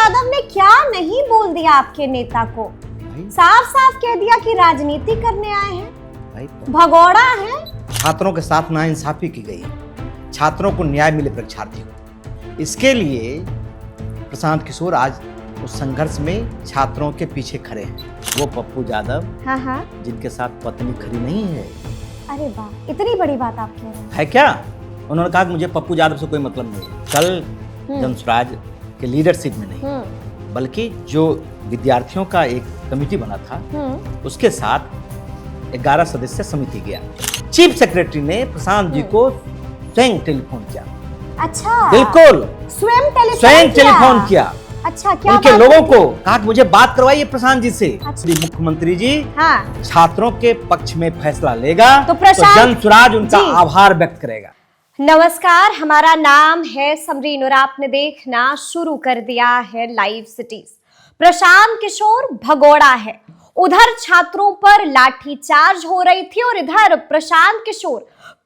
यादव ने क्या नहीं बोल दिया आपके नेता को। साफ साफ कह दिया कि राजनीति करने आए हैं, भगोड़ा है। छात्रों के साथ नाइंसाफी की गई, छात्रों को न्याय मिले परीक्षार्थियों को, इसके लिए प्रशांत किशोर आज उस संघर्ष में छात्रों के पीछे खड़े हैं। वो पप्पू यादव, हाँ, जिनके साथ पत्नी खड़ी नहीं है। अरे वाह, इतनी बड़ी बात आप कह रहे हैं। है क्या? उन्होंने कहा कि मुझे पप्पू यादव से कोई मतलब नहीं है। कल जनसुराज के लीडरशिप में नहीं, बल्कि जो विद्यार्थियों का एक कमेटी बना था, उसके साथ 11 सदस्य समिति गया। चीफ सेक्रेटरी ने प्रशांत जी को स्वयं टेलीफोन किया। अच्छा, बिल्कुल स्वयं टेलीफोन किया। अच्छा, क्या उनके लोगों को कहा कि मुझे बात करवाइए प्रशांत जी से। अच्छा। मुख्यमंत्री जी हाँ, छात्रों के पक्ष में फैसला लेगा तो जनसुराज उनका आभार व्यक्त करेगा। नमस्कार, हमारा नाम है समरीन और आपने देखना शुरू कर दिया है लाइव सिटीज। प्रशांत किशोर भगोड़ा है। उधर छात्रों पर लाठीचार्ज हो रही थी और इधर प्रशांत किशोर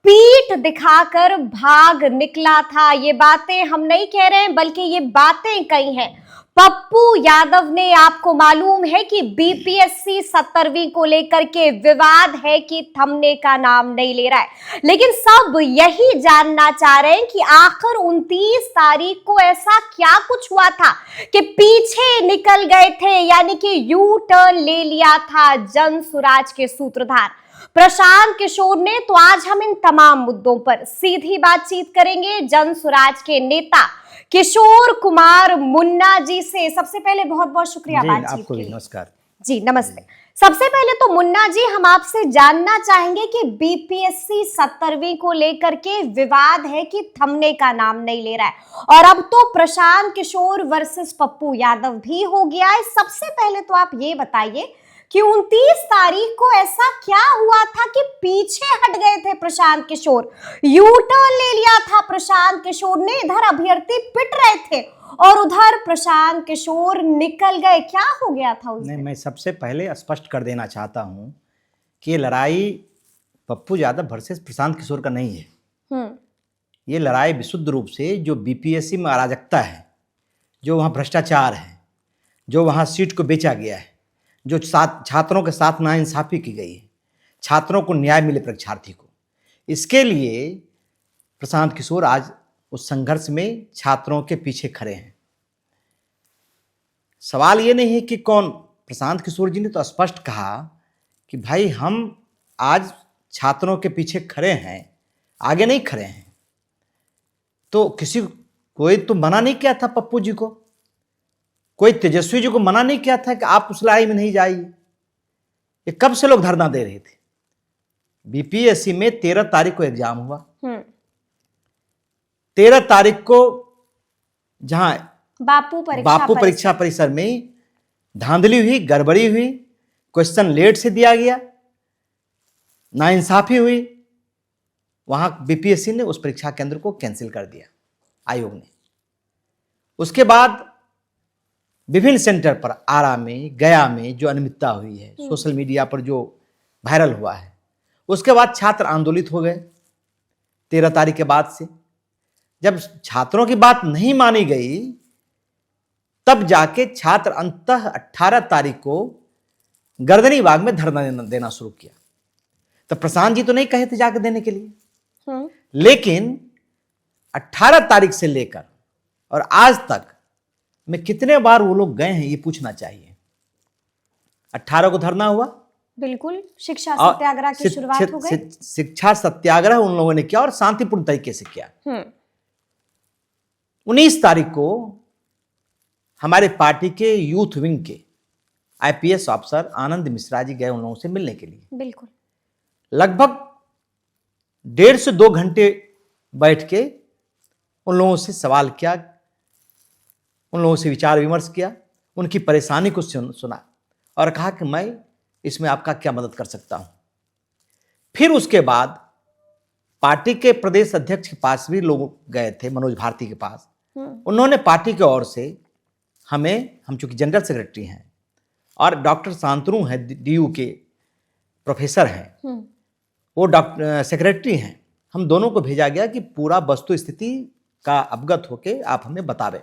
पीठ दिखाकर भाग निकला था। ये बातें हम नहीं कह रहे हैं, बल्कि ये बातें कही हैं पप्पू यादव ने। आपको मालूम है कि बीपीएससी 17वीं को लेकर के विवाद है कि थमने का नाम नहीं ले रहा है, लेकिन सब यही जानना चाह रहे हैं कि आखिर 29 तारीख को ऐसा क्या कुछ हुआ था कि पीछे निकल गए थे, यानी कि यू टर्न ले लिया था जनसुराज के सूत्रधार प्रशांत किशोर ने। तो आज हम इन तमाम मुद्दों पर सीधी बातचीत करेंगे जनसुराज के नेता किशोर कुमार मुन्ना जी से। सबसे पहले बहुत बहुत शुक्रिया बातचीत के लिए। नमस्कार जी, नमस्ते। सबसे पहले तो मुन्ना जी, हम आपसे जानना चाहेंगे कि बीपीएससी 17वीं को लेकर के विवाद है कि थमने का नाम नहीं ले रहा है, और अब तो प्रशांत किशोर वर्सेस पप्पू यादव भी हो गया है। सबसे पहले तो आप ये बताइए कि 29 तारीख को ऐसा क्या हुआ था कि पीछे हट गए थे प्रशांत किशोर, यू टर्न ले लिया था प्रशांत किशोर ने। इधर अभ्यर्थी पिट रहे थे और उधर प्रशांत किशोर निकल गए। क्या हो गया था उस दिन? मैं सबसे पहले स्पष्ट कर देना चाहता हूं कि ये लड़ाई पप्पू यादव वर्सेस प्रशांत किशोर का नहीं है। ये लड़ाई विशुद्ध रूप से जो बीपीएससी में अराजकता है, जो वहाँ भ्रष्टाचार है, जो वहाँ सीट को बेचा गया है, जो छात्रों के साथ नाइंसाफी की गई है, छात्रों को न्याय मिले परीक्षार्थी को, इसके लिए प्रशांत किशोर आज उस संघर्ष में छात्रों के पीछे खड़े हैं। सवाल ये नहीं है कि कौन, प्रशांत किशोर जी ने तो स्पष्ट कहा कि भाई हम आज छात्रों के पीछे खड़े हैं, आगे नहीं खड़े हैं। तो कोई तो मना नहीं किया था पप्पू जी को, कोई तेजस्वी जी को मना नहीं किया था कि आप उस लड़ाई में नहीं जाइए। ये कब से लोग धरना दे रहे थे। बीपीएससी में 13 तारीख को एग्जाम हुआ। 13 तारीख को जहां बापू परीक्षा परिसर में धांधली हुई, गड़बड़ी हुई, क्वेश्चन लेट से दिया गया, नाइंसाफी हुई, वहां बीपीएससी ने उस परीक्षा केंद्र को कैंसिल कर दिया, आयोग ने। उसके बाद विभिन्न सेंटर पर आरा में, गया में जो अनियमितता हुई है, सोशल मीडिया पर जो वायरल हुआ है, उसके बाद छात्र आंदोलित हो गए 13 तारीख के बाद से। जब छात्रों की बात नहीं मानी गई, तब जाके छात्र अंततः 18 तारीख को गर्दनी बाग में धरना देना शुरू किया। तो प्रशांत जी तो नहीं कहे थे जाकर देने के लिए, लेकिन 18 तारीख से लेकर और आज तक में कितने बार वो लोग गए हैं ये पूछना चाहिए। 18 को धरना हुआ, बिल्कुल शिक्षा सत्याग्रह की शुरुआत हो गई। शिक्षा सत्याग्रह उन लोगों ने किया और शांतिपूर्ण तरीके से किया। 19 तारीख को हमारे पार्टी के यूथ विंग के आईपीएस ऑफिसर आनंद मिश्रा जी गए उन लोगों से मिलने के लिए। बिल्कुल लगभग 1.5 से 2 घंटे बैठ के उन लोगों से सवाल किया, उन लोगों से विचार विमर्श किया, उनकी परेशानी को सुना और कहा कि मैं इसमें आपका क्या मदद कर सकता हूं। फिर उसके बाद पार्टी के प्रदेश अध्यक्ष के पास भी लोग गए थे, मनोज भारती के पास। उन्होंने पार्टी की ओर से हम चूंकि जनरल सेक्रेटरी हैं और डॉक्टर शांतनु हैं, डीयू के प्रोफेसर हैं, वो डॉक्टर सेक्रेटरी हैं, हम दोनों को भेजा गया कि पूरा वस्तु स्थिति का अवगत होके आप हमें बतावें।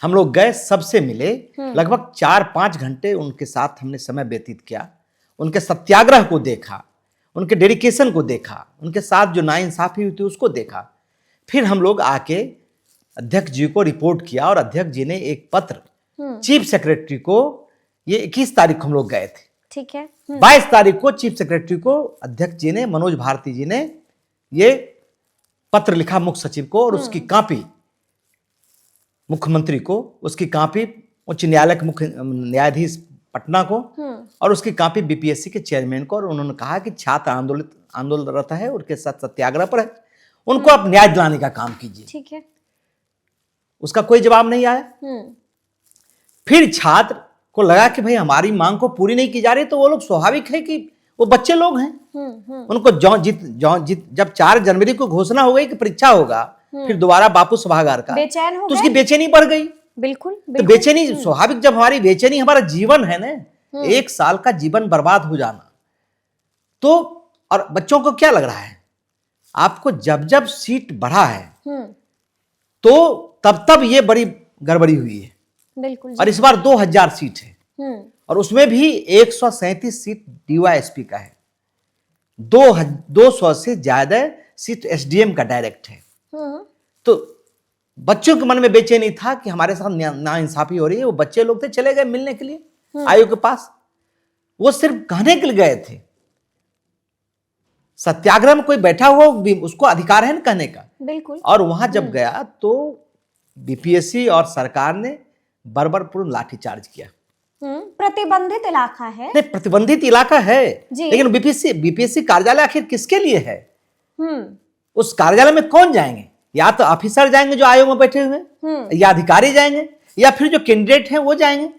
हम लोग गए, सबसे मिले, लगभग 4-5 घंटे उनके साथ हमने समय व्यतीत किया, उनके सत्याग्रह को देखा, उनके डेडिकेशन को देखा, उनके साथ जो नाइंसाफी हुई थी उसको देखा। फिर हम लोग आके अध्यक्ष जी को रिपोर्ट किया और अध्यक्ष जी ने एक पत्र चीफ सेक्रेटरी को, ये 21 तारीख को हम लोग गए थे, ठीक है, 22 तारीख को चीफ सेक्रेटरी को अध्यक्ष जी ने, मनोज भारती जी ने ये पत्र लिखा मुख्य सचिव को, और उसकी कॉपी मुख्यमंत्री को, उसकी कॉपी उच्च न्यायालय के मुख्य न्यायाधीश पटना को, और उसकी कॉपी बीपीएससी के चेयरमैन को। और उन्होंने कहा कि छात्र आंदोलनरत है, उनके साथ सत्याग्रह पर है, उनको आप न्याय दिलाने का काम कीजिए। ठीक है। उसका कोई जवाब नहीं आया। फिर छात्र को लगा कि भाई हमारी मांग को पूरी नहीं की जा रही, तो वो लोग स्वाभाविक है कि वो बच्चे लोग हैं, उनको जब 4 जनवरी को घोषणा हो गई कि परीक्षा होगा, फिर दोबारा बापू सभागार का, बेचैन हो तो उसकी बेचैनी बढ़ गई। बिल्कुल, तो बेचैनी स्वाभाविक, जब हमारी बेचैनी, हमारा जीवन है ना, 1 साल का जीवन बर्बाद हो जाना, तो और बच्चों को क्या लग रहा है, आपको जब जब सीट बढ़ा है तो तब तब ये बड़ी गड़बड़ी हुई है। बिल्कुल। और इस बार 2000 सीट है, और उसमें भी 137 सीट डीवाईएसपी का है, 200 से ज्यादा सीट एसडीएम का डायरेक्ट है। तो बच्चों के मन में बेचैनी था कि हमारे साथ नाइंसाफी हो रही है। वो बच्चे लोग थे, चले गए मिलने के लिए आयोग के पास, वो सिर्फ कहने के लिए गए थे। सत्याग्रह में कोई बैठा हुआ उसको अधिकार है ना कहने का। बिल्कुल। और वहां जब गया तो बीपीएससी और सरकार ने बर्बरपूर्ण लाठीचार्ज किया। प्रतिबंधित इलाका है, नहीं, प्रतिबंधित इलाका है, लेकिन बीपीएससी कार्यालय आखिर किसके लिए है? उस कार्यालय में कौन जाएंगे? या तो ऑफिसर जाएंगे जो आयोग में बैठे हुए, या अधिकारी जाएंगे, या फिर जो कैंडिडेट हैं वो जाएंगे,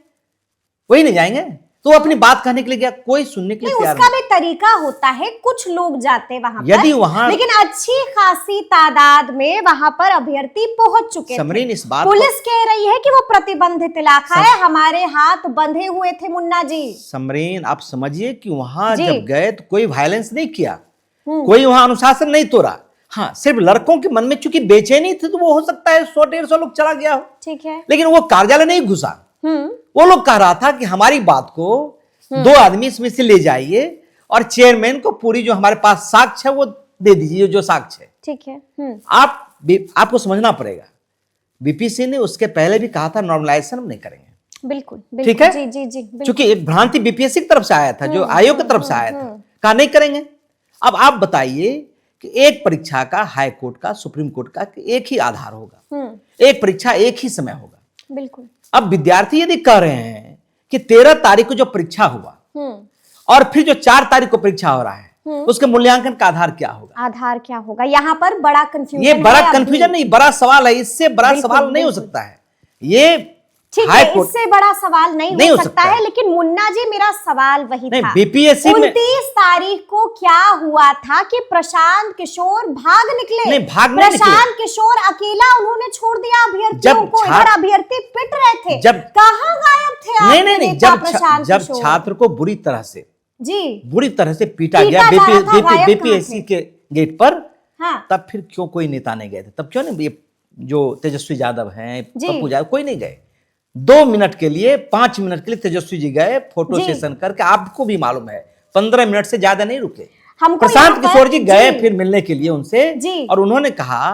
वही नहीं जाएंगे। तो अपनी बात कहने के लिए गया, कोई सुनने के लिए तैयार नहीं। उसका भी तरीका होता है, कुछ लोग जाते वहां पर, यदि वहां, लेकिन अच्छी खासी तादाद में वहां पर अभ्यर्थी पहुंच चुके समरीन, इस बात पुलिस कह रही है कि वो प्रतिबंधित इलाका है, हमारे हाथ बंधे हुए थे मुन्ना जी। समरीन, आप समझिए कि वहां जब गए तो कोई वायलेंस नहीं किया, कोई वहां अनुशासन नहीं तोड़ा। हाँ, सिर्फ लड़कों के मन में चूंकि बेचैनी थी, तो वो हो सकता है 100-150 लोग चला गया हो, ठीक है, लेकिन वो कार्यालय नहीं घुसा। वो लोग कह रहा था कि हमारी बात को 2 आदमी इसमें से ले जाइए, और चेयरमैन को पूरी जो हमारे पास साक्ष्य है वो दे दीजिए, जो साक्ष्य है, ठीक है। आपको समझना पड़ेगा, बीपीएससी ने उसके पहले भी कहा था नॉर्मलाइजेशन नहीं करेंगे। बिल्कुल, ठीक है, जी जी जी, क्योंकि एक भ्रांति बीपीएससी की तरफ से आया था, जो आयोग की तरफ से आया था, कहा नहीं करेंगे। अब आप बताइए कि एक परीक्षा का, हाई कोर्ट का, सुप्रीम कोर्ट का एक ही आधार होगा, एक परीक्षा एक ही समय होगा। बिल्कुल। अब विद्यार्थी यदि कह रहे हैं कि 13 तारीख को जो परीक्षा हुआ और फिर जो 4 तारीख को परीक्षा हो रहा है, उसके मूल्यांकन का आधार क्या होगा? आधार क्या होगा? यहाँ पर बड़ा कंफ्यूजन, ये बड़ा कंफ्यूजन नहीं, बड़ा सवाल है। इससे बड़ा सवाल नहीं हो सकता है ये। ठीक है, इससे बड़ा सवाल नहीं हो सकता है, लेकिन मुन्ना जी मेरा सवाल वही था, बीपीएससी 29 तारीख को क्या हुआ था कि प्रशांत किशोर भाग निकले। नहीं, प्रशांत किशोर अकेला उन्होंने छोड़ दिया अभ्यर्थियों को, इधर अभ्यर्थी पिट रहे थे, जब कहाँ गायब थे आप? नहीं, जब छात्र को बुरी तरह से पीटा गया बीपीएससी के गेट पर, तब फिर क्यों कोई नेता नहीं गए थे? तब क्यों नहीं, जो तेजस्वी यादव हैं, पप्पू यादव, कोई नहीं गए। 2 मिनट के लिए, 5 मिनट के लिए तेजस्वी जी गए, फोटो सेशन करके, आपको भी मालूम है 15 मिनट से ज्यादा नहीं रुके। प्रशांत किशोर जी गए फिर मिलने के लिए उनसे, और उन्होंने कहा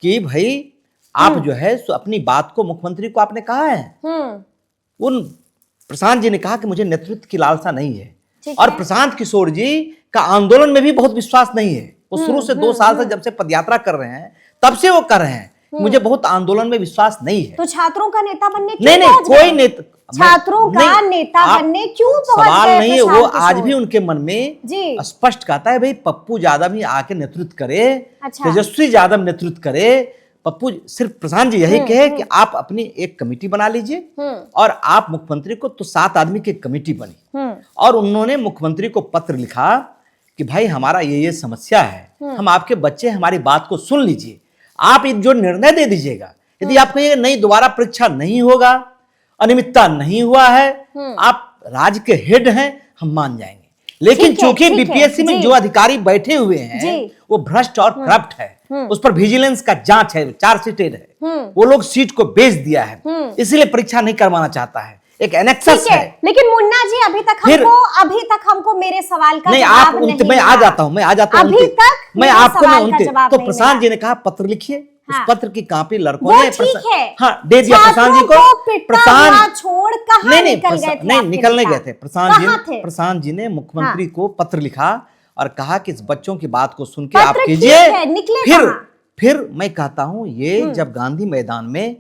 कि भाई आप जो है अपनी बात को मुख्यमंत्री को आपने कहा है। उन प्रशांत जी ने कहा कि मुझे नेतृत्व की लालसा नहीं है, और प्रशांत किशोर जी का आंदोलन में भी बहुत विश्वास नहीं है। वो शुरू से 2 साल से जब से पदयात्रा कर रहे हैं, तब से वो कर रहे हैं, मुझे बहुत आंदोलन में विश्वास नहीं है। तो छात्रों का नेता बनने क्यों नहीं, कोई नेता, छात्रों का नेता बनने क्यों पहुंच गए? सवाल नहीं है, वो आज भी उनके मन में स्पष्ट कहता है, भाई पप्पू यादव ही आके नेतृत्व करे, तेजस्वी यादव नेतृत्व करे। पप्पू, सिर्फ प्रशांत जी यही कहे कि आप अपनी एक कमेटी बना लीजिए, और आप मुख्यमंत्री को, तो 7 आदमी की कमेटी बनी, और उन्होंने मुख्यमंत्री को पत्र लिखा कि भाई हमारा ये समस्या है, हम आपके बच्चे, हमारी बात को सुन लीजिए, आप जो निर्णय दे दीजिएगा। यदि आप कहिएगा नहीं दोबारा परीक्षा नहीं होगा, अनियमितता नहीं हुआ है, आप राज्य के हेड हैं, हम मान जाएंगे। लेकिन ठीक है, चूंकि ठीक है, बीपीएससी में जी। जो अधिकारी बैठे हुए हैं जी। वो भ्रष्ट और करप्ट है, उस पर विजिलेंस का जांच है, चार्जशीटेड है, वो लोग सीट को बेच दिया है, इसीलिए परीक्षा नहीं करवाना चाहता है, एक एनेक्सस ठीक है। है, लेकिन मुन्ना जी फिर- अभी तक हमको मेरे सवाल का नहीं, जवाब आप नहीं मैं आ मिला। जाता हूं, मैं आ जाता हूं अभी उनके- तक मैं मेरे आपको सवाल मैं का उनके जवाब तो नहीं प्रशांत मिला। जी ने कहा पत्र लिखिए, हाँ। उस पत्र की कॉपी लड़कों वो ने ठीक है, हाँ दे दिया प्रशांत जी को। छात्रों को पिटता हुआ छोड़ कहाँ नहीं निकल गए थे नहीं आपके निकल नहीं नेता? गए थे। कहाँ थे? प्रशांत जी ने मुख्यमंत्री को पत्र लिखा और कहा कि इस बच्चों की बात को सुन के पत्र आप ठीक कीजिए। है, निकले कहाँ? फिर मैं कहता हूं ये जब गांधी मैदान में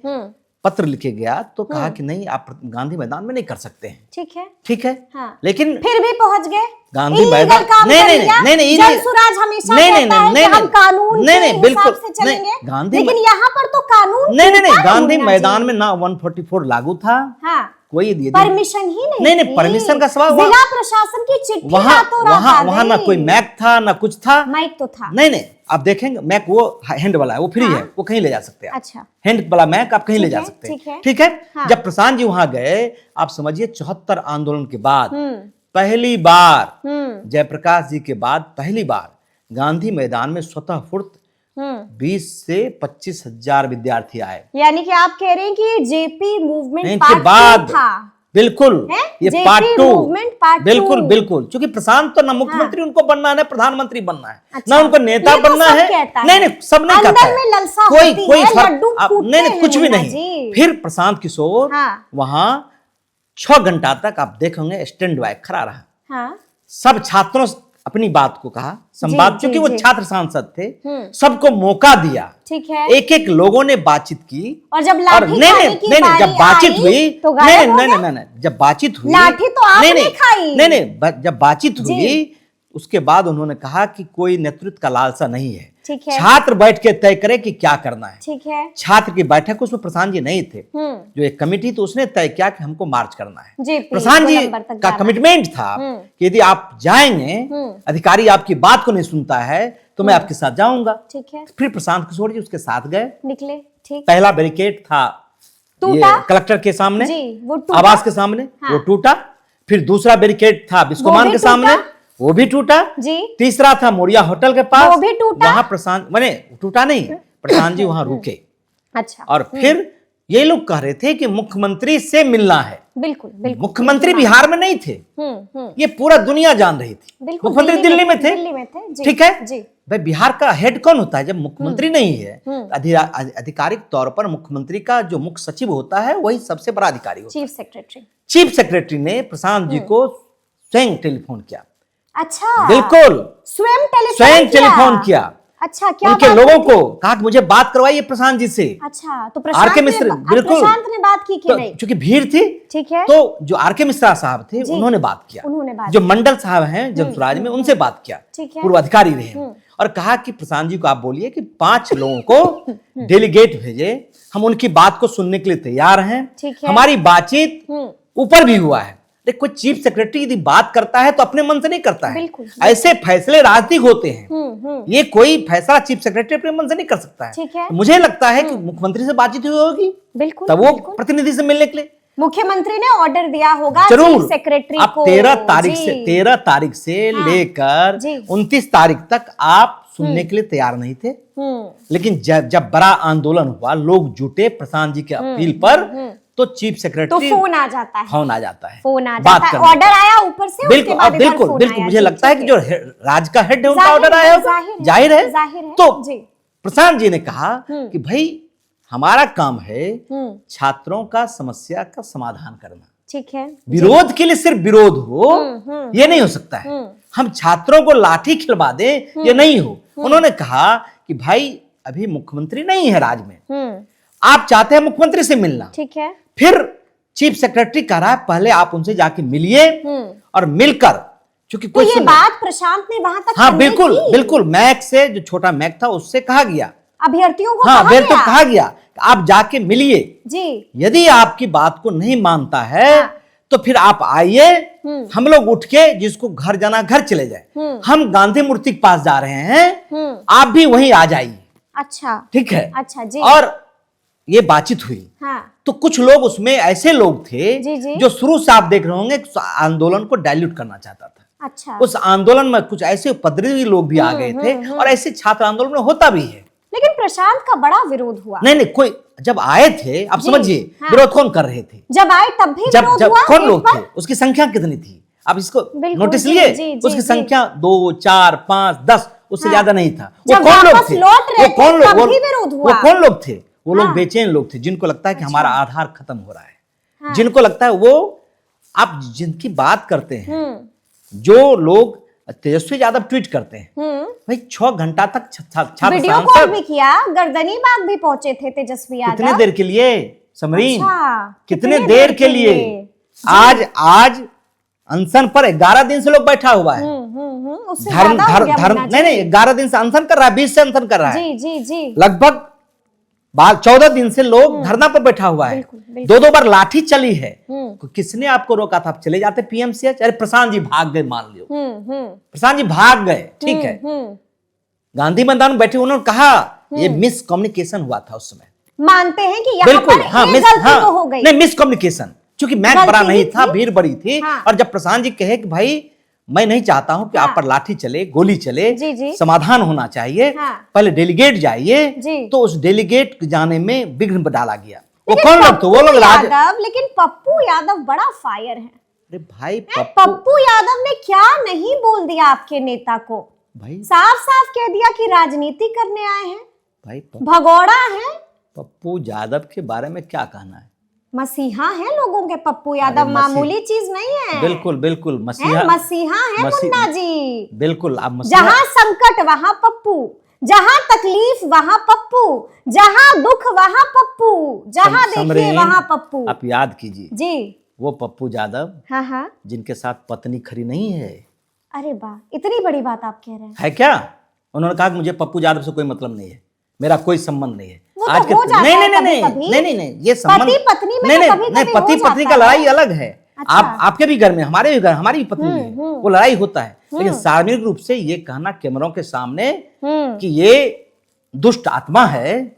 पत्र लिखे गया तो कहा कि नहीं, आप गांधी मैदान में नहीं कर सकते हैं। ठीक है, ठीक है, हाँ। लेकिन फिर भी पहुंच गए गांधी illegal मैदान काम नहीं कर नहीं लिया। नहीं नहीं जल सुराज हमेशा नहीं कहता है कि हम कानून नहीं के नहीं हिसाब बिल्कुल से चलेंगे, नहीं, गांधी लेकिन यहाँ पर तो कानून नहीं नहीं टूटा है गांधी मुन्ना मैदान जी। में ना 144 लागू था, हाँ, कोई दिए परमिशन ही नहीं नहीं थी। परमिशन का सवाल जिला प्रशासन की चिट्ठी वहां रातों रात वहां आ वहां ना गई। कोई मैक था ना कुछ था। माइक तो था। नहीं आप देखेंगे मैक वो हैंड वाला है, वो फ्री है, वो कहीं ले जा सकते हैं। अच्छा, हैंड वाला मैक आप कहीं ले जा सकते ठीक है, हैं। ठीक है, हाँ। जब प्रशांत जी वहां गए, आप समझिए 74 आंदोलन के बाद पहली बार, जयप्रकाश जी के बाद पहली बार गांधी मैदान में स्वतः फुर्त 20 से 25 हजार विद्यार्थी आए। यानी कि आप कह रहे हैं कि ये जेपी मूवमेंट इनके पार्ट बाद 2 था। बिल्कुल है? ये JP पार्ट 2 मूवमेंट पार्ट बिल्कुल 2। बिल्कुल, क्योंकि प्रशांत तो ना मुख्यमंत्री उनको बनना है ना प्रधानमंत्री बनना है, अच्छा, ना उनको नेता ये तो बनना सब है। कहता है। नहीं सब नहीं अंदर कहता है। में ललसा कोई होती कोई है, फर्क लड्डू फूटते नहीं हैं कुछ भी मुन्ना नहीं। जी। फिर प्रशांत किशोर हाँ। वहां 6 घंटा तक आप देखेंगे स्टैंड बाय खड़ा रहा। हाँ, सब छात्रों से अपनी बात को कहा, संवाद, जी, क्योंकि वो जी। छात्र सांसद थे, सबको मौका दिया। ठीक है। एक एक लोगों ने बातचीत की और जब लाठी खाने की नहीं बारी जब बातचीत आई, हुई तो नहीं गायब हो नहीं गया? नहीं जब बातचीत हुई लाठी तो आपने खाई। नहीं जब बातचीत जी। हुई उसके बाद उन्होंने कहा कि कोई नेतृत्व का लालसा नहीं है, ठीक है। छात्र बैठ के तय करे कि क्या करना है। ठीक है। छात्र की बैठक उसमें प्रशांत जी नहीं थे, जो एक कमेटी थी उसने तय किया कि हमको मार्च करना है। जी, प्रशांत जी गोलंबर तक का जाना। कमिटमेंट था कि यदि आप जाएंगे, अधिकारी आपकी बात को नहीं सुनता है तो मैं आपके साथ जाऊंगा। ठीक है, फिर प्रशांत किशोर जी उसके साथ गए। निकले। ठीक, पहला बैरिकेड था ये टूटा? कलेक्टर के सामने, जी, वो टूटा? आवास के सामने, हाँ। वो टूटा। फिर दूसरा बैरिकेड था बिस्कोमान भी के सामने, टूटा? वो भी टूटा। जी। तीसरा था मोरिया होटल के पास, वो भी टूटा? वहां प्रशांत मैंने टूटा नहीं, प्रशांत जी वहां रुके। अच्छा, और फिर ये लोग कह रहे थे कि मुख्यमंत्री से मिलना है। बिल्कुल बिल्कुल। मुख्यमंत्री बिहार में नहीं थे, ये पूरा दुनिया जान रही थी। बिल्कुल, मुख्यमंत्री दिल्ली में थे। दिल्ली में थे, जी, ठीक है जी। भाई, बिहार का हेड कौन होता है? जब मुख्यमंत्री नहीं है, आधिकारिक तौर पर मुख्यमंत्री का जो मुख्य सचिव होता है वही सबसे बड़ा अधिकारी होता है। Chief secretary. चीफ सेक्रेटरी ने प्रशांत जी को स्वयं टेलीफोन किया। अच्छा, बिल्कुल स्वयं टेलीफोन किया। अच्छा, क्या उनके बात लोगों की को थी? कहा कि मुझे बात करवाइए प्रशांत जी से। अच्छा, तो आर.के. मिश्र, बिल्कुल। प्रशांत ने बात की कि तो नहीं? चूंकि भीड़ थी, ठीक है। तो जो आर.के. मिश्रा साहब थे उन्होंने बात किया, उन्होंने बात जो मंडल साहब हैं जनसुराज में, उनसे बात किया, ठीक है। पूर्व अधिकारी रहे, और कहा कि प्रशांत जी को आप बोलिए कि 5 लोगों को डेलीगेट भेजे, हम उनकी बात को सुनने के लिए तैयार हैं। ठीक है। हमारी बातचीत ऊपर भी हुआ है। देखो, चीफ सेक्रेटरी यदि बात करता है तो अपने मन से नहीं करता है। बिल्कुल। ऐसे फैसले राजनीतिक होते हैं। ये कोई फैसला चीफ सेक्रेटरी अपने मन से नहीं कर सकता है। ठीक है। तो मुझे लगता है कि मुख्यमंत्री से बातचीत हुई होगी, बिल्कुल, तब वो बिल्कुल। प्रतिनिधि से मिलने के लिए मुख्यमंत्री ने ऑर्डर दिया होगा जरूर। चीफ सेक्रेटरी आप को। 13 तारीख से हाँ, लेकर जी। 29 तारीख तक आप सुनने के लिए तैयार नहीं थे। लेकिन जब बड़ा आंदोलन हुआ, लोग जुटे प्रशांत जी के अपील पर, तो चीफ तो सेक्रेटरी फोन आ जाता है। फोन आ जाता है, फोन आ बात जाता है, करने ऑर्डर आया ऊपर से, बिल्कुल। उसके बाद इधर बिल्कुल फोन बिल्कुल आया। मुझे जी, लगता है कि ठीक जो राज का हेड है उनका जाहिर ऑर्डर है, आया होगा, जाहिर है, जाहिर है। तो जी। प्रशांत जी ने कहा कि भाई हमारा काम है छात्रों का समस्या का समाधान करना। ठीक है। विरोध के लिए सिर्फ विरोध हो ये नहीं हो सकता है, हम छात्रों को लाठी खिलवा दें ये नहीं हो। उन्होंने कहा कि भाई अभी मुख्यमंत्री नहीं है राज में, आप चाहते हैं मुख्यमंत्री से मिलना, ठीक है। फिर चीफ सेक्रेटरी कह रहा है पहले आप उनसे जाके मिलिए और मिलकर, क्योंकि तो कोई ये बात प्रशांत ने वहां तक हाँ करने बिल्कुल की? बिल्कुल, मैक से जो छोटा मैक था उससे कहा गया, अभ्यर्थियों को हाँ कहा बिल्कुल गया? कहा गया कि आप जाके मिलिए, जी। यदि आपकी बात को नहीं मानता है तो फिर आप आइए, हम लोग उठ के जिसको घर जाना घर चले जाए, हम गांधी मूर्ति के पास जा रहे हैं, आप भी वहीं आ जाइए। अच्छा, ठीक है। अच्छा जी। और ये बातचीत हुई, हाँ। तो कुछ लोग उसमें ऐसे लोग थे जी, जी। जो शुरू से आप देख रहे होंगे आंदोलन को डाइल्यूट करना चाहता था। अच्छा। उस आंदोलन में कुछ ऐसे उपद्रवी लोग भी आ गए थे और ऐसे छात्र आंदोलन में होता भी है। लेकिन प्रशांत का बड़ा विरोध हुआ। नहीं, कोई जब आए थे, आप समझिए, हाँ। विरोध कौन कर रहे थे? जब आए तब भी जब विरोध जब हुआ। कौन लोग थे? उसकी संख्या कितनी थी? आप इसको नोटिस लिए? उसकी संख्या 2, 4, 5, 10 उससे ज्यादा नहीं था। वो कौन लोग थे? वो कौन लोग थे? वो लोग बेचैन लोग थे, जिनको लगता है कि हमारा आधार खत्म हो रहा है, जिनको लगता है वो, आप जिनकी बात करते हैं, जो लोग तेजस्वी यादव ट्वीट करते हैं, भाई 6 घंटा तक छात्र वीडियो कॉल भी किया, गर्दनीबाग भी पहुंचे थे तेजस्वी यादव। कितने देर के लिए समरीन? कितने कितने देर के लिए? आज अनशन पर 11 दिन से लोग बैठा हुआ है। धर्म नहीं, 11 दिन से अनशन कर रहा है, 20 से अनशन कर रहा है। जी। लगभग 14 दिन से लोग धरना पर बैठा हुआ है। 2 बार लाठी चली है। किसने आपको रोका था? आप चले जाते पीएमसीएच। अरे प्रशांत जी भाग गए, मान लो प्रशांत जी भाग गए, ठीक है। गांधी मैदान में बैठे, उन्होंने कहा ये मिस कम्युनिकेशन हुआ था उस समय। मानते हैं कि यहाँ पर एक गलती तो हो गई। नहीं, मिस कम्युनिकेशन, क्योंकि मैच बड़ा नहीं था, भीड़ बड़ी थी। और जब प्रशांत जी कहे कि भाई मैं नहीं चाहता हूं कि आप पर लाठी चले, गोली चले, समाधान होना चाहिए, पहले डेलीगेट जाइए, तो उस डेलीगेट जाने में विघ्न डाला गया। वो कौन लोग थे? वो लोग यादव। लेकिन पप्पू यादव बड़ा फायर है। अरे भाई, पप्पू यादव ने क्या नहीं बोल दिया आपके नेता को? भाई साफ साफ कह दिया कि राजनीति करने आए हैं, भाई भगोड़ा है। पप्पू यादव के बारे में क्या कहना है? मसीहा है लोगों के पप्पू यादव, मामूली चीज नहीं है। बिल्कुल मसीहा है मुन्ना जी। बिल्कुल, आप मसीहा। जहां संकट वहां पप्पू, जहां तकलीफ वहां पप्पू, जहां दुख वहां पप्पू, जहां देखिए वहां पप्पू। आप याद कीजिए जी, वो पप्पू यादव, हाँ, जिनके साथ पत्नी खरी नहीं है। अरे वाह, इतनी बड़ी बात आप कह रहे हैं। है क्या? उन्होंने कहा कि मुझे पप्पू यादव से कोई मतलब नहीं है, मेरा कोई संबंध नहीं है। आज के नहीं, ये संबंध पति पत्नी का लड़ाई अलग है। आपके भी घर में, हमारे भी घर, हमारी भी पत्नी है, वो लड़ाई होता है। लेकिन सार्वजनिक रूप से ये कहना कैमरों के सामने कि ये दुष्ट आत्मा है,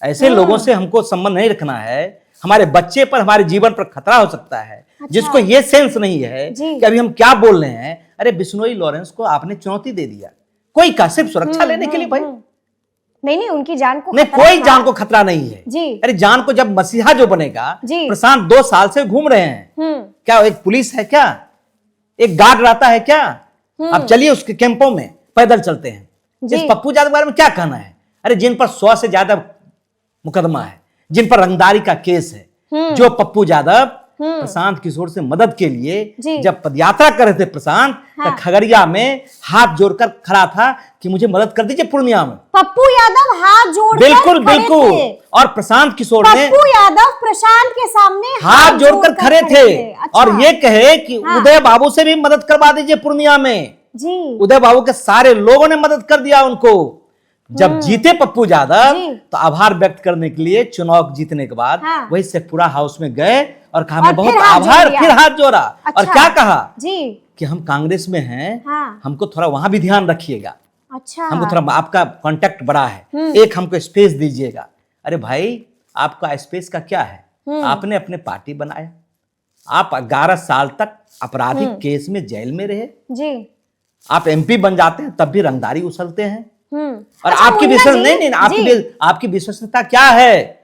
ऐसे लोगों से हमको संबंध नहीं रखना है, हमारे बच्चे पर, हमारे जीवन पर खतरा हो सकता है, जिसको ये सेंस नहीं है कि अभी हम क्या बोल रहे हैं। अरे बिश्नोई लॉरेंस को आपने चुनौती दे दिया, कोई का सिर्फ सुरक्षा लेने के लिए। भाई नहीं, उनकी जान को नहीं, कोई जान को खतरा नहीं है जी। अरे जान को, जब मसीहा जो बनेगा, प्रशांत 2 साल से घूम रहे हैं, क्या एक पुलिस है क्या? एक गार्ड रहता है क्या? अब चलिए उसके कैंपों में पैदल चलते हैं। इस पप्पू यादव के बारे में क्या कहना है? अरे जिन पर 100 से ज्यादा मुकदमा है, जिन पर रंगदारी का केस है, जो पप्पू यादव प्रशांत किशोर से मदद के लिए जब पदयात्रा कर रहे थे, प्रशांत तो खगड़िया में हाथ जोड़कर खड़ा था कि मुझे मदद कर दीजिए पूर्णिया में। पप्पू यादव हाथ जोड़कर बिल्कुल। और प्रशांत किशोर ने, पप्पू यादव प्रशांत के सामने हाथ जोड़कर खड़े थे। और ये कहे कि उदय बाबू से भी मदद करवा दीजिए पूर्णिया में जी। उदय बाबू के सारे लोगों ने मदद कर दिया उनको। जब जीते पप्पू यादव तो आभार व्यक्त करने के लिए चुनाव जीतने के बाद वही शेखपुरा हाउस में गए और कहा मैं बहुत आभार, फिर हाथ जोड़ा। और क्या कहा कि हम कांग्रेस में हैं, हमको थोड़ा वहां भी ध्यान रखिएगा, हमको थोड़ा, आपका कांटेक्ट बड़ा है, एक हमको स्पेस दीजिएगा। अरे भाई, आपका स्पेस का क्या है? आपने अपने पार्टी बनाया, आप 11 साल तक आपराधिक केस में जेल में रहे जी। आप एमपी बन जाते हैं तब भी रंगदारी उछलते हैं। और आपकी आपकी विश्वसनीयता क्या है?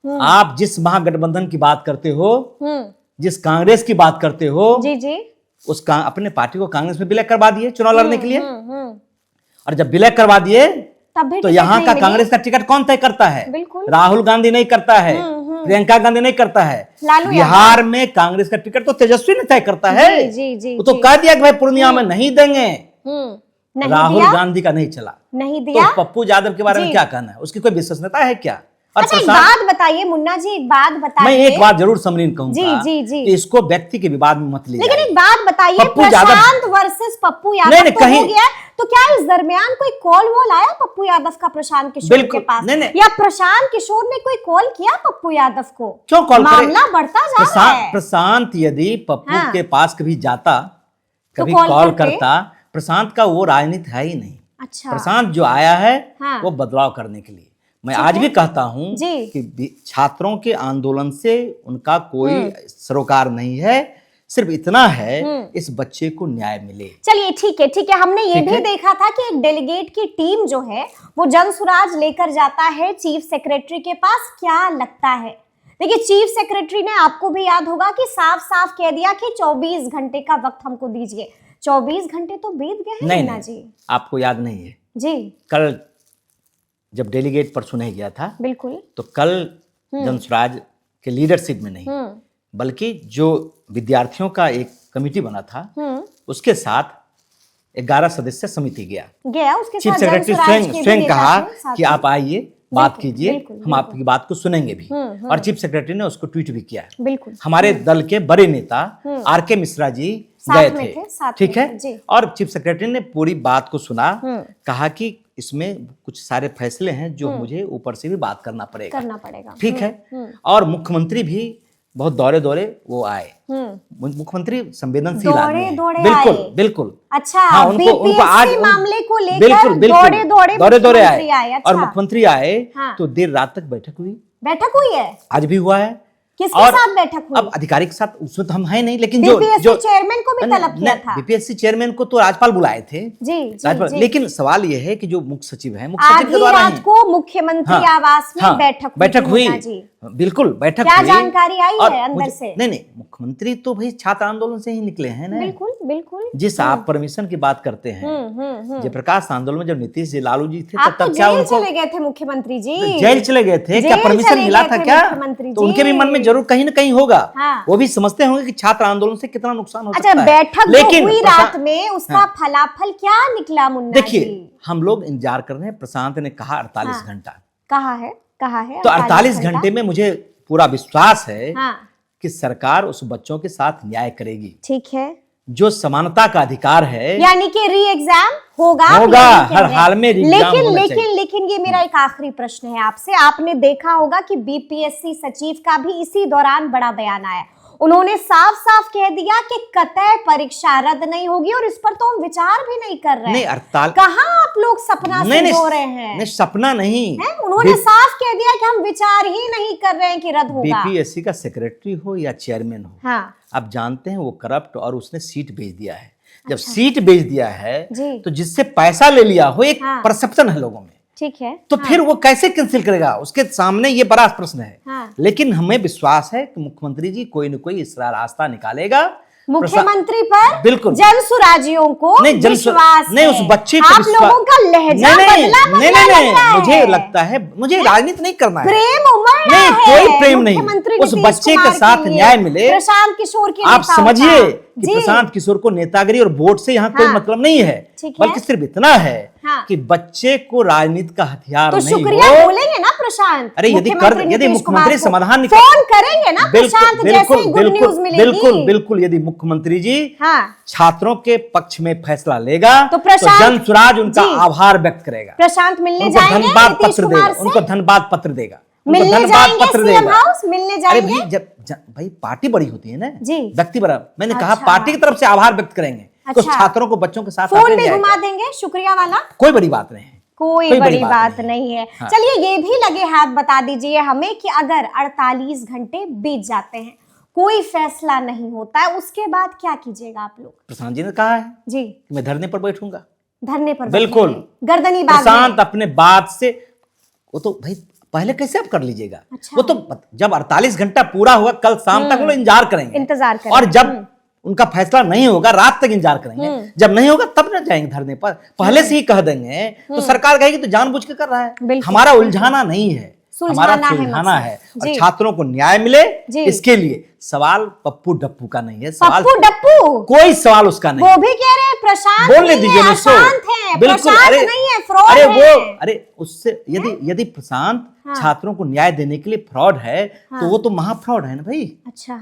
आप जिस महागठबंधन की बात करते हो, जिस कांग्रेस की बात करते हो, जी। अपने पार्टी को कांग्रेस में विलय करवा दिए चुनाव लड़ने के लिए। और जब विलय करवा दिए तो यहाँ का कांग्रेस का टिकट कौन तय करता है? राहुल गांधी नहीं करता है, प्रियंका गांधी नहीं करता है, बिहार में कांग्रेस का टिकट तो तेजस्वी ने तय करता है। वो तो कह दिया कि भाई पूर्णिया में नहीं देंगे, राहुल गांधी का नहीं चला, नहीं दिया। तो पप्पू यादव के बारे में क्या कहना है? उसकी कोई विश्वसनीयता है क्या? अच्छा, एक बात बताइए मुन्ना जी, एक बात बताइए। मैं एक बात जरूर समरीन कहूंगा जी। कि इसको व्यक्ति के विवाद में मत लीजिए। लेकिन एक बात बताइए, प्रशांत वर्सेस पप्पू यादव तो हो गया, तो क्या इस दरमियान कोई कॉल वॉल आया पप्पू यादव का प्रशांत किशोर के पास? या प्रशांत किशोर ने कोई कॉल किया पप्पू यादव को? क्यों कॉल? मामला बढ़ता जा रहा है। प्रशांत यदि पप्पू के पास कभी जाता, कभी कॉल करता, प्रशांत का वो राजनीति है ही नहीं। अच्छा। प्रशांत जो आया है वो बदलाव करने के लिए। मैं आज भी कहता हूं कि छात्रों के आंदोलन से उनका कोई सरोकार नहीं है, सिर्फ इतना है इस बच्चे को न्याय मिले। चलिए ठीक है हमने ये ठीक भी है? देखा था कि एक डेलीगेट की टीम जो है वो जनसुराज लेकर जाता है चीफ सेक्रेटरी के पास। क्या लगता है, देखिए चीफ सेक्रेटरी ने, आपको भी याद होगा कि साफ साफ कह दिया कि 24 घंटे का वक्त हमको दीजिए। 24 घंटे तो बीत गए हैं नहीं मीना नहीं, जी। आपको याद नहीं है, जी कल जब डेलीगेट परसों नहीं गया था, बिल्कुल। तो कल जनसुराज के लीडरशिप में नहीं बल्कि जो विद्यार्थियों का एक कमेटी बना था उसके साथ 11 सदस्य समिति गया। उसके चीफ साथ सेक्रेटरी जनसुराज के भी स्वयं नेता कहा थे साथ कि में। आप आइए, बात बिल्कुल, कीजिए, बिल्कुल, हम आपकी बात को सुनेंगे भी। और चीफ सेक्रेटरी ने उसको ट्वीट भी किया। बिल्कुल हमारे दल के बड़े नेता आर.के. मिश्रा जी गए साथ में थे, साथ ठीक में है। जी। और चीफ सेक्रेटरी ने पूरी बात को सुना, कहा कि इसमें कुछ सारे फैसले हैं जो मुझे ऊपर से भी बात करना पड़ेगा, ठीक है। और मुख्यमंत्री भी बहुत दौड़े वो आए। मुख्यमंत्री संवेदनशील आदमी हैं। दौड़े बिल्कुल आए। बिल्कुल। अच्छा, हाँ, उनको आज मामले को लेकर बिल्कुल दौड़े दौड़े मुख्यमंत्री आए। अच्छा। और मुख्यमंत्री आए हाँ। तो देर रात तक बैठक हुई है। आज भी हुआ है। किसके और साथ बैठक हुई? अब अधिकारी के साथ उसमें तो हम हैं नहीं, लेकिन जो चेयरमैन को भी तलब किया था। बीपीएससी चेयरमैन को तो राज्यपाल बुलाए थे जी, जी। लेकिन सवाल यह है कि जो मुख्य सचिव है, आधी रात को मुख्यमंत्री आवास में बैठक हुई। बिल्कुल बैठक क्या हुई। जानकारी आई है अंदर से? नहीं, मुख्यमंत्री तो भाई छात्र आंदोलन से ही निकले हैं ना। बिल्कुल। जिस आप परमिशन की बात करते हैं, जयप्रकाश आंदोलन में जब नीतीश जी लालू जी थे आप तब तो क्या जेल उनको चले गए थे मुख्यमंत्री जी? जेल चले गए थे, क्या जेल परमिशन चले मिला गए था थे क्या? मुख्यमंत्री तो उनके भी जी। मन में जरूर कहीं ना कहीं होगा। हाँ। वो भी समझते होंगे कि छात्र आंदोलन से कितना नुकसान हो सकता अच्छा, है। बैठक जो हुई रात में उसका हाँ। फलाफल क्या निकला मुन्ना जी? देखिए, हम लोग इंतजार कर रहे हैं। प्रशांत ने कहा 48 घंटा। कहा है तो 48 घंटे में मुझे पूरा विश्वास है हाँ। कि सरकार उस बच्चों के साथ न्याय करेगी। ठीक है, जो समानता का अधिकार है, यानी कि री एग्जाम होगा हर हाल में री-एग्जाम होना चाहिए। लेकिन ये मेरा एक आखिरी प्रश्न है आपसे। आपने देखा होगा कि बीपीएससी सचिव का भी इसी दौरान बड़ा बयान आया। उन्होंने साफ साफ कह दिया कि कतई परीक्षा रद्द नहीं होगी और इस पर तो हम विचार भी नहीं कर रहे हैं। कहाँ आप लोग सपना से सो रहे हैं? नहीं, सपना नहीं है? उन्होंने साफ कह दिया कि हम विचार ही नहीं कर रहे हैं कि रद्द होगा। बीपीएससी का सेक्रेटरी हो या चेयरमैन हो, हाँ। आप जानते हैं वो करप्ट, और उसने सीट बेच दिया है। जब सीट बेच दिया है तो जिससे पैसा ले लिया हो, एक परसेप्शन है लोगों में, ठीक है। तो फिर वो कैसे कैंसिल करेगा? उसके सामने ये बड़ा प्रश्न है। लेकिन हमें विश्वास है कि मुख्यमंत्री जी कोई न कोई इस रास्ता निकालेगा। मुख्यमंत्री पर बिल्कुल जनसुराजियों को विश्वास नहीं, उस बच्चे को आप लोगों का लहजा नहीं, मुझे लगता है, मुझे राजनीति नहीं करना है। प्रेम उमड़ रहा है, कोई प्रेम नहीं। उस बच्चे के साथ न्याय मिले। प्रशांत किशोर की आप समझिए कि प्रशांत किशोर को नेतागिरी और वोट से यहाँ कोई मतलब नहीं है, बल्कि सिर्फ इतना है कि बच्चे को राजनीति का हथियार तो नहीं शुक्रिया हो। बोलेंगे ना प्रशांत? अरे यदि मुख्यमंत्री समाधान फोन करेंगे ना प्रशांत, जैसे ही गुड न्यूज मिलेगी। बिल्कुल यदि मुख्यमंत्री जी हाँ। छात्रों के पक्ष में फैसला लेगा तो जनसुराज उनका आभार व्यक्त करेगा। प्रशांत मिलने जाएंगे, धन्यवाद पत्र देगा, उनको धन्यवाद पत्र देगा, मिलने जाएंगे सीएम हाउस, मिलने जाएंगे। जब भाई पार्टी बड़ी होती है ना जी, व्यक्ति बड़ा, मैंने कहा पार्टी की तरफ से आभार व्यक्त करेंगे। तो छात्रों को, बच्चों के साथ फोन पे घुमा देंगे शुक्रिया वाला, कोई बड़ी बात नहीं है, कोई बड़ी बात नहीं है। चलिए ये भी लगे हाथ बता दीजिए हमें कि अगर 48 घंटे बीत जाते हैं, कोई फैसला नहीं होता है, उसके बाद क्या कीजिएगा आप लोग? प्रशांत जी ने कहा है जी मैं धरने पर बैठूंगा। धरने पर बिल्कुल, गर्दनी बात प्रशांत अपने बात से, वो तो भाई पहले कैसे आप कर लीजिएगा? वो तो जब 48 घंटा पूरा हुआ, कल शाम तक वो इंतजार करेंगे, और जब उनका फैसला नहीं होगा रात तक इंतजार करेंगे। जब नहीं होगा तब न जाएंगे धरने पर। पहले से ही कह देंगे तो सरकार कहेगी तो जानबूझ के कर रहा है। हमारा उलझाना नहीं है, हमारा सुलझाना है और छात्रों को न्याय मिले। इसके लिए सवाल पप्पू डप्पू का नहीं है, सवाल पप्पू डप्पू कोई सवाल उसका नहीं। वो भी कह रहे हैं प्रशांत बोलने दीजिए मुझको, बिल्कुल नहीं है, फ्रॉड है। अरे उससे यदि प्रशांत छात्रों को न्याय देने के लिए फ्रॉड है तो वो तो महा फ्रॉड है ना भाई। अच्छा,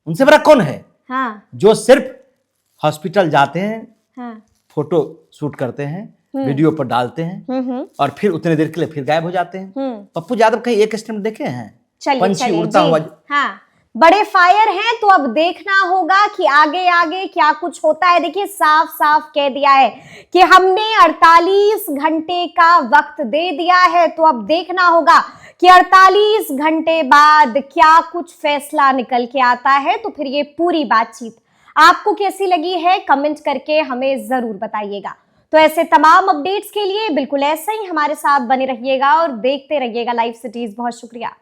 उनसे बड़ा कौन है? हाँ। जो सिर्फ हॉस्पिटल जाते हैं, फोटो शूट करते हैं, वीडियो पर डालते हैं और फिर उतने देर के लिए फिर गायब हो जाते हैं। पप्पू यादव कहीं एक स्टेप देखे हैं? पंछी उड़ता हुआ। हाँ, बड़े फायर हैं, तो अब देखना होगा कि आगे आगे क्या कुछ होता है। देखिए साफ साफ कह दिया है कि हमने 48 घंटे का वक्त दे दिया है, तो अब देखना होगा कि 48 घंटे बाद क्या कुछ फैसला निकल के आता है। तो फिर ये पूरी बातचीत आपको कैसी लगी है कमेंट करके हमें जरूर बताइएगा। तो ऐसे तमाम अपडेट्स के लिए बिल्कुल ऐसे ही हमारे साथ बने रहिएगा और देखते रहिएगा लाइव सिटीज। बहुत शुक्रिया।